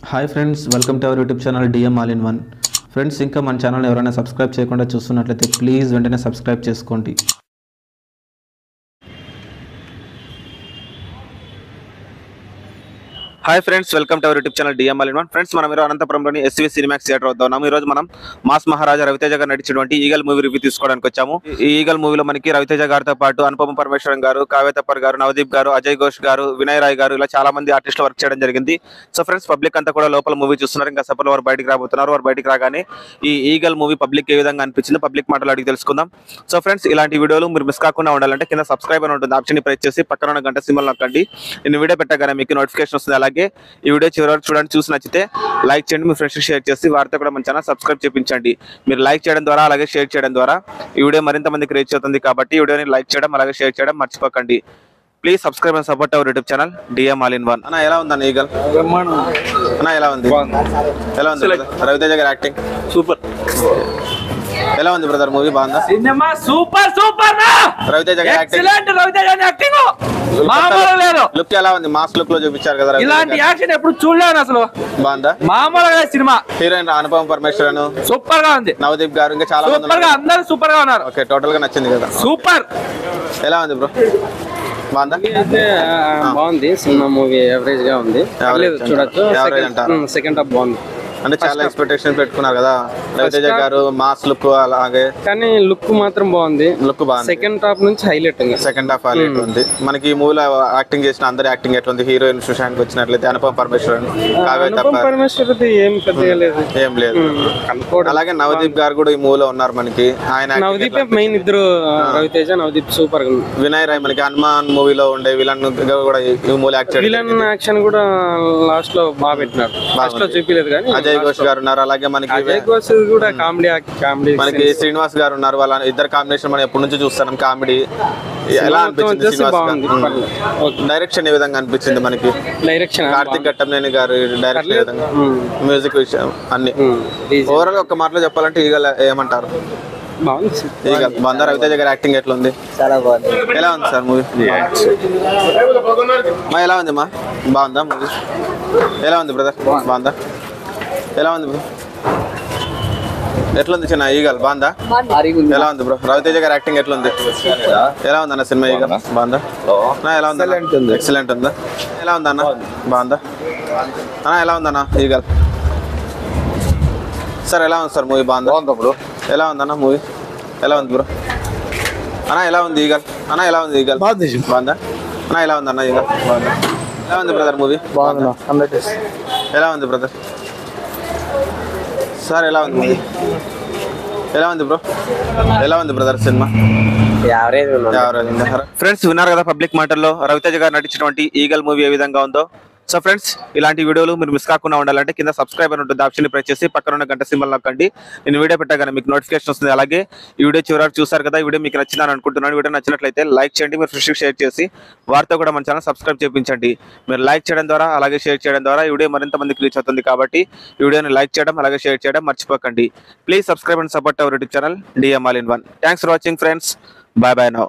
Hi friends, welcome to our YouTube channel DM all in one. Friends, ఇంకా మన channel ఎవరైనా subscribe చేయకుండా చూస్తున్నట్లయితే ప్లీజ్ వెంటనే సబ్స్క్రైబ్ చేసుకోండి. Hi friends, welcome to our YouTube channel DM all in one. Friends, మనం అనంతపురంలోని SV Cinemax theatre వద్ద ఉన్నాము. ఈ రోజు మనం మాస్ మహారాజా రవితేజ గారు నటించినటువంటి ఈగల్ మూవీ రివ్యూ తీసుకోవడానికి వచ్చాము. ఈ ఈగల్ మూవీలో మనకి రవితేజ గారితో పాటు అనుపమ పరమేశ్వరన్ గారు, కావ్య తప్పర్ గారు, నవదీప్ గారు, అజయ్ ఘోష్ గారు, వినయ్ రాయ్ గారు, ఇలా చాలా మంది ఆర్టిస్టులు వర్క్ చేయడం జరిగింది. సో ఫ్రెండ్స్, పబ్లిక్ అంతా కూడా లోపల మూవీ చూస్తున్నారు. ఇంకా సభలో వారు బయటికి రాబోతున్నారు. వారు బయటికి రాగానే ఈ ఈగల్ మూవీ పబ్లిక్ ఏ విధంగా అనిపించింది, పబ్లిక్ మాటలు అడిగి తెలుసుకుందాం. సో ఫ్రెండ్స్, ఇలాంటి వీడియోలు మీరు మిస్ కాకుండా ఉండాలంటే కింద సబ్స్క్రైబ్ అని ఉంటుంది, ఆప్షన్ ప్రెస్ చేసి పక్కన ఉన్న గంట సింబల్ నొక్కండి. నేను వీడియో పెట్టగానే మీకు నోటిఫికేషన్ వస్తుంది. అలాగే ఈ వీడియో చివరి వరకు చూడండి, చూసి నచ్చితే లైక్ చేయండి, మీ ఫ్రెండ్స్ షేర్ చేసి వారితో కూడా మన ఛానల్ సబ్స్క్రైబ్ చేయించండి. మీరు లైక్ చేయడం ద్వారా అలాగే షేర్ చేయడం ద్వారా ఈ వీడియో మరింత మందికి రీచ్ అవుతుంది. కాబట్టి ఈ వీడియోని లైక్ చేయడం అలాగే షేర్ చేయడం మర్చిపోకండి. Please subscribe and support our YouTube channel DM all in one. అన్న, ఎలా ఉందన్న ఈగల్? అన్న, ఎలా ఉంది? ఎలా ఉంది రవితేజ గారి యాక్టింగ్? సూపర్. ఎలా ఉంది బ్రదర్ మూవీ? బాగుందా? సినిమా సూపర్ సూపర్. రవితేజ గారి ఎక్సలెంట్. రవితేజ యాక్టింగ్ మామూలుగా లేదు. లుక్ ఎలా ఉంది? మాస్ లుక్ లో చూపించారు కదా. ఇలాంటి యాక్షన్ ఎప్పుడు చూడలేను అసలు. బాగుందా? మామూలుగా cinema. Heroine Anupama Parameswaran super గా ఉంది. నవదీప్ గారు, ఇంకా చాలా మంది సూపర్ గా, అందరూ సూపర్ గా ఉన్నారు. ఓకే, టోటల్ గా నచ్చింది కదా. సూపర్. ఎలా ఉంది బ్రో? బాగుందా? బాగుంది సినిమా. మూవీ యావరేజ్ గా ఉంది, చూడొచ్చు. సెకండ్ హాఫ్ బాగుంది. అంటే చాలా ఎక్స్పెక్టేషన్ పెట్టుకున్నారు కదా రవితేజ గారు, మాస్ లుక్ అలాగే, కానీ లుక్ మాత్రం బాగుంది. లుక్ బాగుంది. సెకండ్ హాఫ్ నుంచి హైలైట్ ఉంది. సెకండ్ హాఫ్ హైలైట్ ఉంది. మనకి ఈ మూవీలో యాక్టింగ్ చేసిన అందరి యాక్టింగ్ ఎట్లుంది? హీరోయిన్ సుశాంత్ వచ్చినట్లయితే అనుపమ పరమేశ్వరన్, కావ్య తప్పర్, పరమేశ్వరది ఏం పెద్దగా లేదు, ఏం లేదు. అలాగే నవదీప్ గారు కూడా ఈ మూవీలో ఉన్నారు. మనకి ఆయన నవదీప్ మెయిన్ ఇద్దరు, రవితేజ నవదీప్ సూపర్ గా ఉంది. వినయ్ రాయ్ మనకి హనుమాన్ మూవీలో ఉండే విలన్ కూడా ఈ మూవీ యాక్ట్ చేయడం. విలన్ యాక్షన్ కూడా లాస్ట్ లో బాగా పెట్టినారు. లాస్ట్ లో చూపిలేదు కానీ అజయ్ ఘోష్ గారు ఉన్నారు. అలాగే మనకి అజయ్ ఘోష్ కూడా కామెడీ మనకి శ్రీనివాస్ గారు ఉన్నారు. వాళ్ళ ఇద్దరు కాంబినేషన్ మనం ఎప్పటి నుంచి చూస్తాం. కామెడీ ఎలా అనిపించింది? డైరెక్షన్ ఏ విధంగా అనిపించింది మనకి? డైరెక్షన్ కార్తిక్ ఘట్టంనేని గారు డైరెక్షన్ ఏ విధంగా, మ్యూజిక్ విషయం అన్ని ఓవరాల్ ఒక మాటలో చెప్పాలంటే ఈగల్ ఏమంటారు? ఈగల్ బాగుందా? రవితేజ గారి యాక్టింగ్ ఎట్లా ఉంది? చాలా బాగుంది. ఎలా ఉంది సార్ మూవీ? మా ఎలా ఉంది? మా బాగుందా మూవీ? ఎలా ఉంది బ్రదర్? బాగుందా? ఎలా ఉంది బ్రో? ఎట్లుంది చిన్న ఈగల్? బాగుందా? ఎలా ఉంది బ్రో? రవితేజ గారి యాక్టింగ్ ఎట్లుంది? ఎలా ఉంది అన్న సినిమా ఈగల్? బాగుందా? ఎలా ఉంది? ఎక్సలెంట్ ఉందా? ఎలా ఉంది అన్న? బాగుందా అన్న? ఎలా ఉందన్న ఈగల్? సార్ ఎలా ఉంది సార్ మూవీ? బాగుందా బ్రో? ఎలా ఉంది అన్న మూవీ? ఎలా ఉంది బ్రో? అన్న ఎలా ఉంది ఈగల్? అన్న ఎలా ఉంది ఈగల్? బాగుందా అన్న? ఎలా ఉంది అన్న ఈగల్? బాగుందా? ఎలా ఉంది బ్రదర్ మూవీ? బాగుందా? ఎలా ఉంది బ్రదర్? సార్ ఎలా ఉంది మూవీ? ఎలా ఉంది బ్రో? ఎలా ఉంది బ్రదర్ సినిమా? ఫ్రెండ్స్, విన్నారు కదా పబ్లిక్ మాటల్లో రవితేజ గారు నటించినటువంటి ఈగల్ మూవీ ఏ విధంగా ఉందో. సో ఫ్రెండ్స్, ఇలాంటి వీడియోలు మీరు మిస్ కాకుండా ఉండాలంటే కింద సబ్స్క్రైబ్ అని ఉంటుంది, ఆప్షన్ ప్రెస్ చేసి పక్కన ఉన్న గంట సింబల్ నొక్కండి. నేను వీడియో పెట్టగానే మీకు నోటిఫికేషన్ వస్తుంది. అలాగే ఈ వీడియో చివరికి చూసారు కదా, ఈ వీడియో మీకు నచ్చిందని అనుకుంటున్నాను. వీడియో నచ్చినట్లయితే లైక్ చేయండి, మీరు ఫ్రెండ్స్కి షేర్ చేసి వారితో కూడా మన ఛానల్ సబ్స్క్రైబ్ చేయించండి. మీరు లైక్ చేయడం ద్వారా అలాగే షేర్ చేయడం ద్వారా ఈ వీడియో మరింత మందికి రీచ్ అవుతుంది. కాబట్టి ఈ వీడియోని లైక్ చేయడం అలాగే షేర్ చేయడం మర్చిపోకండి. Please subscribe and support our YouTube channel DM all in one. Thanks for watching friends. Bye bye now.